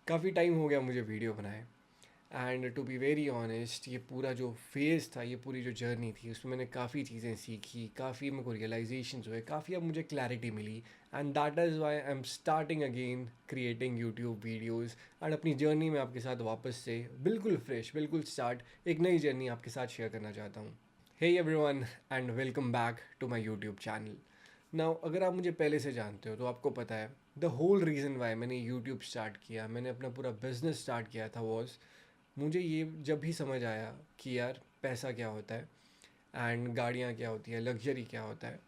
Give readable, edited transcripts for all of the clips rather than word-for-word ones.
काफ़ी टाइम हो गया मुझे वीडियो बनाए। And to be very honest, ये पूरा जो फेज़ था, ये पूरी जो जर्नी थी, उसमें मैंने काफ़ी चीज़ें सीखी, काफ़ी मेरे को रियलाइजेशंस हुए, काफ़ी अब मुझे क्लैरिटी मिली। And that is why I am starting again creating YouTube videos. And अपनी जर्नी में आपके साथ वापस से बिल्कुल फ्रेश, बिल्कुल स्टार्ट एक नई जर्नी आपके साथ शेयर करना चाहता हूँ। Hey everyone and welcome back to my YouTube channel. Now अगर आप मुझे पहले से जानते हो तो आपको पता है द होल रीज़न वाई मैंने यूट्यूब स्टार्ट किया, मैंने अपना पूरा बिजनेस स्टार्ट किया था, वॉज मुझे ये जब भी समझ आया कि यार पैसा क्या होता है एंड गाड़ियाँ क्या होती है, लग्जरी क्या होता है।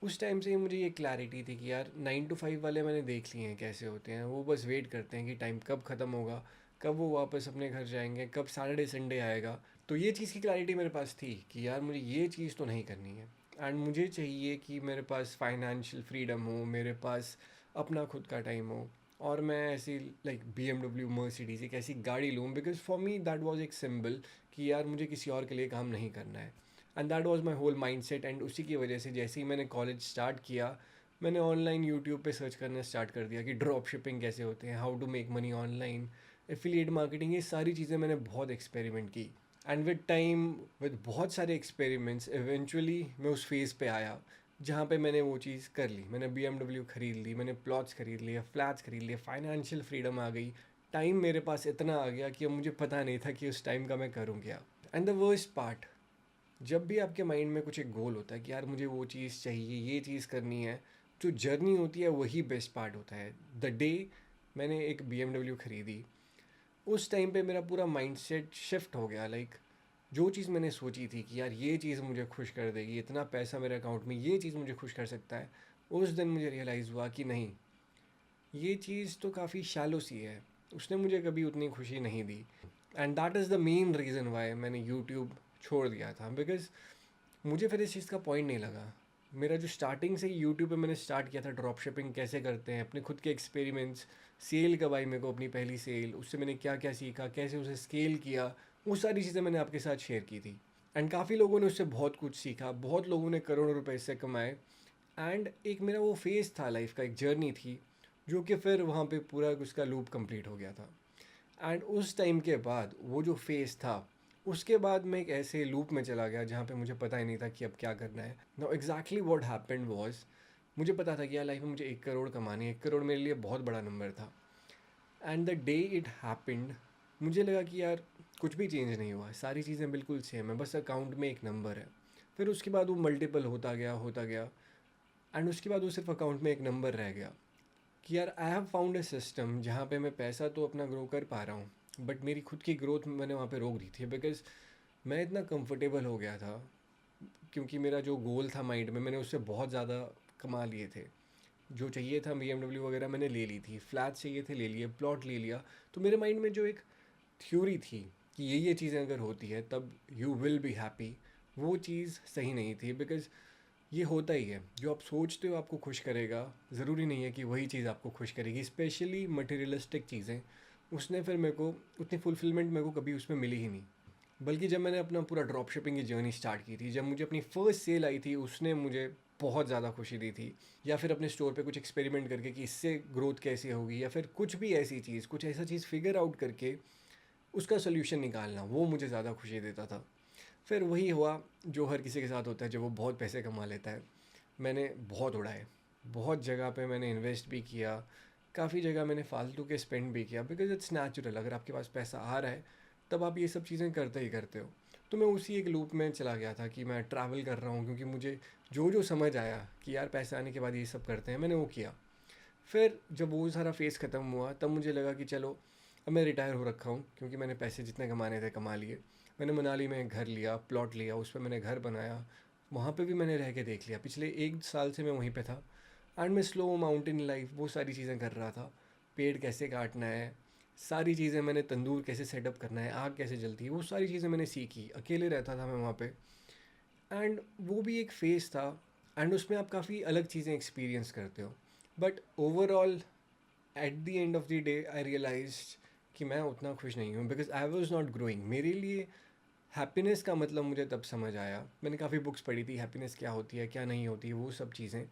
उस टाइम से ही मुझे ये क्लैरिटी थी कि यार 9 to 5 वाले मैंने देख लिए हैं कैसे होते हैं। वो बस वेट करते हैं कि टाइम कब ख़त्म होगा, कब वो वापस अपने घर जाएंगे, कब सैटरडे संडे आएगा। तो ये चीज़ की क्लैरिटी मेरे पास थी कि यार मुझे ये चीज़ तो नहीं करनी है। एंड मुझे चाहिए कि मेरे पास फाइनेंशियल फ्रीडम हो, मेरे पास अपना खुद का टाइम हो, और मैं ऐसी लाइक BMW मर्सिडीज़ एक ऐसी गाड़ी लूँ, because for me that was एक सिंबल कि यार मुझे किसी और के लिए काम नहीं करना है। And that was my whole mindset. And उसी की वजह से जैसे ही मैंने कॉलेज स्टार्ट किया, मैंने ऑनलाइन यूट्यूब पे सर्च करना स्टार्ट कर दिया कि ड्रॉप शिपिंग कैसे होते हैं, how to make money online, affiliate marketing, ये सारी चीज़ें मैंने बहुत एक्सपेरिमेंट की। एंड विद टाइम, विद बहुत सारे एक्सपेरिमेंट्स, इवेंचुअली मैं उस फेज़ पे आया जहाँ पे मैंने वो चीज़ कर ली। मैंने BMW ख़रीद ली, मैंने प्लॉट्स ख़रीद लिए, फ्लैट्स ख़रीद लिए, फाइनेंशियल फ्रीडम आ गई। टाइम मेरे पास इतना आ गया कि अब मुझे पता नहीं था कि उस टाइम का मैं करूँ क्या। एंड द वर्स्ट पार्ट, जब भी आपके माइंड में कुछ एक गोल होता है कि यार मुझे वो चीज़ चाहिए, ये चीज़ करनी है, जो जर्नी होती है वही बेस्ट पार्ट होता है। द डे मैंने एक BMW ख़रीदी, उस टाइम पे मेरा पूरा माइंडसेट शिफ्ट हो गया। लाइक जो चीज़ मैंने सोची थी कि यार ये चीज़ मुझे खुश कर देगी, इतना पैसा मेरे अकाउंट में, ये चीज़ मुझे खुश कर सकता है, उस दिन मुझे रियलाइज़ हुआ कि नहीं, ये चीज़ तो काफ़ी शैलो सी है, उसने मुझे कभी उतनी खुशी नहीं दी। And that is the main reason why मैंने यूट्यूब छोड़ दिया था, बिकॉज़ मुझे फिर इस चीज़ का पॉइंट नहीं लगा। मेरा जो स्टार्टिंग से ही यूट्यूब पे मैंने स्टार्ट किया था, ड्रॉप शिपिंग कैसे करते हैं, अपने खुद के एक्सपेरिमेंट्स, सेल कब आई मेरे को अपनी पहली सेल, उससे मैंने क्या क्या सीखा, कैसे उसे स्केल किया, वो सारी चीज़ें मैंने आपके साथ शेयर की थी। एंड काफ़ी लोगों ने उससे बहुत कुछ सीखा, बहुत लोगों ने करोड़ों रुपए इससे कमाए। एंड एक मेरा वो फेज़ था, लाइफ का एक जर्नी थी, जो कि फिर वहाँ पे पूरा उसका लूप कंप्लीट हो गया था। एंड उस टाइम के बाद वो जो फेज़ था, उसके बाद मैं एक ऐसे लूप में चला गया जहाँ पे मुझे पता ही नहीं था कि अब क्या करना है। Now exactly what happened was, मुझे पता था कि यार लाइफ में मुझे 1 करोड़ कमानी है। 1 करोड़ मेरे लिए बहुत बड़ा नंबर था। And the day it happened, मुझे लगा कि यार कुछ भी चेंज नहीं हुआ है, सारी चीज़ें बिल्कुल सेम है, बस अकाउंट में एक नंबर है। फिर उसके बाद वो मल्टीपल होता गया, होता गया। एंड उसके बाद वो सिर्फ अकाउंट में एक नंबर रह गया कि यार I have found a system जहाँ पे मैं पैसा तो अपना ग्रो कर पा रहा हूँ, बट मेरी खुद की ग्रोथ मैंने वहाँ पे रोक दी थी, बिकॉज़ मैं इतना कंफर्टेबल हो गया था। क्योंकि मेरा जो गोल था माइंड में, मैंने उससे बहुत ज़्यादा कमा लिए थे। जो चाहिए था BMW वगैरह मैंने ले ली थी, फ्लैट चाहिए थे ले लिए, प्लॉट ले लिया। तो मेरे माइंड में जो एक थ्योरी थी कि ये चीज़ें अगर होती है तब यू विल बी हैप्पी, वो चीज़ सही नहीं थी। बिकॉज़ ये होता ही है, जो आप सोचते हो आपको खुश करेगा, ज़रूरी नहीं है कि वही चीज़ आपको खुश करेगी। स्पेशली मटेरियलिस्टिक चीज़ें, उसने फिर मेरे को उतनी फुलफिलमेंट मेरे को कभी उसमें मिली ही नहीं। बल्कि जब मैंने अपना पूरा ड्रॉप शिपिंग की जर्नी स्टार्ट की थी, जब मुझे अपनी फ़र्स्ट सेल आई थी, उसने मुझे बहुत ज़्यादा खुशी दी थी। या फिर अपने स्टोर पे कुछ एक्सपेरिमेंट करके कि इससे ग्रोथ कैसे होगी, या फिर कुछ भी ऐसी चीज़, कुछ ऐसा चीज़ फिगर आउट करके उसका सोल्यूशन निकालना, वो मुझे ज़्यादा खुशी देता था। फिर वही हुआ जो हर किसी के साथ होता है जब वो बहुत पैसे कमा लेता है। मैंने बहुत उड़ाए, बहुत जगह पे मैंने इन्वेस्ट भी किया, काफ़ी जगह मैंने फालतू के स्पेंड भी किया, बिकॉज़ इट्स नेचुरल, अगर आपके पास पैसा आ रहा है तब आप ये सब चीज़ें करते ही करते हो। तो मैं उसी एक लूप में चला गया था कि मैं ट्रैवल कर रहा हूँ, क्योंकि मुझे जो जो समझ आया कि यार पैसे आने के बाद ये सब करते हैं, मैंने वो किया। फिर जब वो सारा फेज़ ख़त्म हुआ तब मुझे लगा कि चलो अब मैं रिटायर हो रखा हूँ, क्योंकि मैंने पैसे जितने कमाने थे कमा लिए। मैंने मनाली में एक घर लिया, प्लॉट लिया, उस पे मैंने घर बनाया। वहाँ पे भी मैंने रह के देख लिया, पिछले 1 साल से मैं वहीं पे था। एंड मैं स्लो माउंटेन लाइफ, वो सारी चीज़ें कर रहा था। पेड़ कैसे काटना है, सारी चीज़ें मैंने, तंदूर कैसे सेटअप करना है, आग कैसे जलती है, वो सारी चीज़ें मैंने सीखी। अकेले रहता था मैं वहाँ पे। एंड वो भी एक फ़ेज़ था। एंड उसमें आप काफ़ी अलग चीज़ें एक्सपीरियंस करते हो। But overall at the end of the day I realised कि मैं उतना खुश नहीं हूँ, because I was not growing. मेरे लिए हैप्पीनेस का मतलब मुझे तब समझ आया, मैंने काफ़ी बुक्स पढ़ी थी, हैप्पीनेस क्या होती है, क्या नहीं होती, वो सब चीज़ें।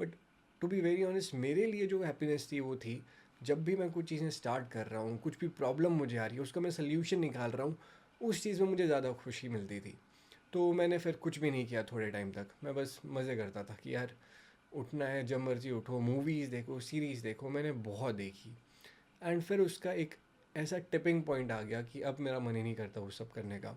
But to be very honest, मेरे लिए जो हैप्पीनेस थी वो थी जब भी मैं कुछ चीज़ें स्टार्ट कर रहा हूँ, कुछ भी प्रॉब्लम मुझे आ रही है, उसका मैं सल्यूशन निकाल रहा हूँ, उस चीज़ में मुझे ज़्यादा खुशी मिलती थी। तो मैंने फिर कुछ भी नहीं किया थोड़े टाइम तक। मैं बस मज़े करता था कि यार उठना है, जब मर्ज़ी उठो, मूवीज़ देखो, सीरीज़ देखो, मैंने बहुत देखी। एंड फिर उसका एक ऐसा टिपिंग पॉइंट आ गया कि अब मेरा मन ही नहीं करता वो सब करने का।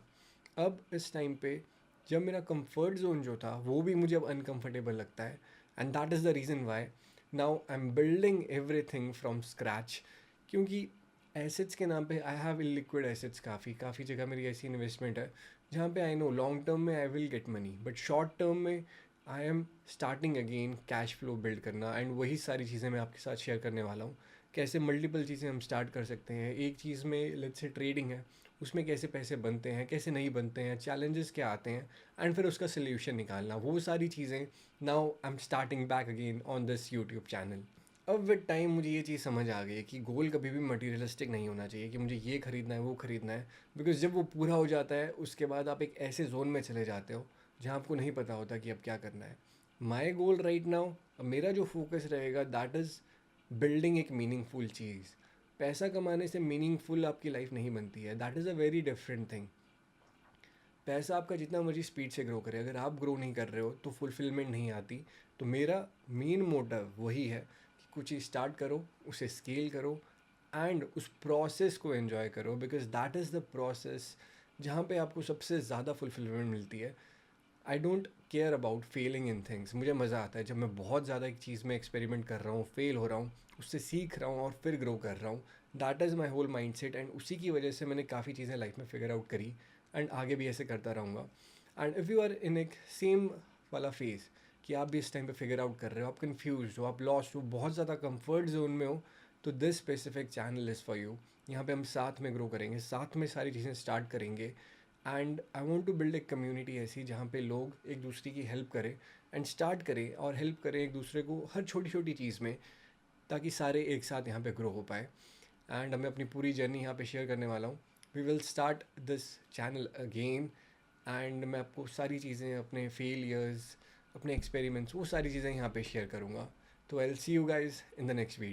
अब इस टाइम पे जब मेरा कंफर्ट जोन जो था वो भी मुझे अब अनकंफर्टेबल लगता है, and that is the reason why now I am building everything from scratch. क्योंकि एसेट्स के नाम पे आई हैव इलिक्विड एसेट्स, काफ़ी काफ़ी जगह मेरी ऐसी इन्वेस्टमेंट है जहाँ पे आई नो लॉन्ग टर्म में I will get money, but short term में I am starting again cash flow build करना। एंड वही सारी चीज़ें मैं आपके साथ शेयर करने वाला हूँ, कैसे मल्टीपल चीज़ें हम स्टार्ट कर सकते हैं। एक चीज़ में लेट्स से ट्रेडिंग है, उसमें कैसे पैसे बनते हैं, कैसे नहीं बनते हैं, चैलेंजेस क्या आते हैं, एंड फिर उसका सल्यूशन निकालना, वो सारी चीज़ें now I am starting back again on this YouTube channel. अब विद टाइम मुझे ये चीज़ समझ आ गई है कि गोल कभी भी मटीरियलिस्टिक नहीं होना चाहिए कि मुझे ये ख़रीदना है, वो ख़रीदना है। बिकॉज जब वो पूरा हो जाता है उसके बाद आप एक ऐसे जोन में चले जाते हो जहाँ आपको नहीं पता होता कि अब क्या करना है। माई गोल राइट नाउ, अब मेरा जो फोकस रहेगा दैट इज़ बिल्डिंग एक मीनिंगफुल चीज़। पैसा कमाने से मीनिंगफुल आपकी लाइफ नहीं बनती है, that is a very different thing. पैसा आपका जितना मर्जी स्पीड से ग्रो करे, अगर आप ग्रो नहीं कर रहे हो तो फुलफिलमेंट नहीं आती। तो मेरा मेन मोटिव वही है कि कुछ चीज़ स्टार्ट करो, उसे स्केल करो, एंड उस प्रोसेस को एंजॉय करो, because that is the process जहाँ पे आपको सबसे ज़्यादा फुलफिलमेंट मिलती है। I don't care about Fehling in things. मुझे मज़ा आता है जब मैं बहुत ज़्यादा एक चीज़ में एक्सपेरिमेंट कर रहा हूँ, फेल हो रहा हूँ, उससे सीख रहा हूँ और फिर ग्रो कर रहा हूँ। That is my whole mindset, and उसी की वजह से मैंने काफ़ी चीज़ें लाइफ में फिगर आउट करी, एंड आगे भी ऐसे करता रहूँगा। And if you are in एक सेम वाला फेज़ कि आप भी इस टाइम पे फिगर आउट कर रहे हो, आप कन्फ्यूज हो, आप लॉस्ट हो, बहुत ज़्यादा कंफर्ट जोन में हो, तो this specific channel is for you. यहाँ पे हम साथ में ग्रो करेंगे, साथ में सारी चीज़ें स्टार्ट करेंगे। And I want to build एक कम्युनिटी ऐसी जहाँ पे लोग एक दूसरे की हेल्प करें, एंड स्टार्ट करें और हेल्प करें एक दूसरे को हर छोटी छोटी चीज़ में, ताकि सारे एक साथ यहाँ पे ग्रो हो पाए। एंड मैं अपनी पूरी जर्नी यहाँ पे शेयर करने वाला हूँ। We will start this channel again, and मैं आपको सारी चीज़ें, अपने फेलियर्स, अपने एक्सपेरिमेंट्स, वो सारी चीज़ें यहाँ पे शेयर करूँगा। तो I will see you guys in the next video.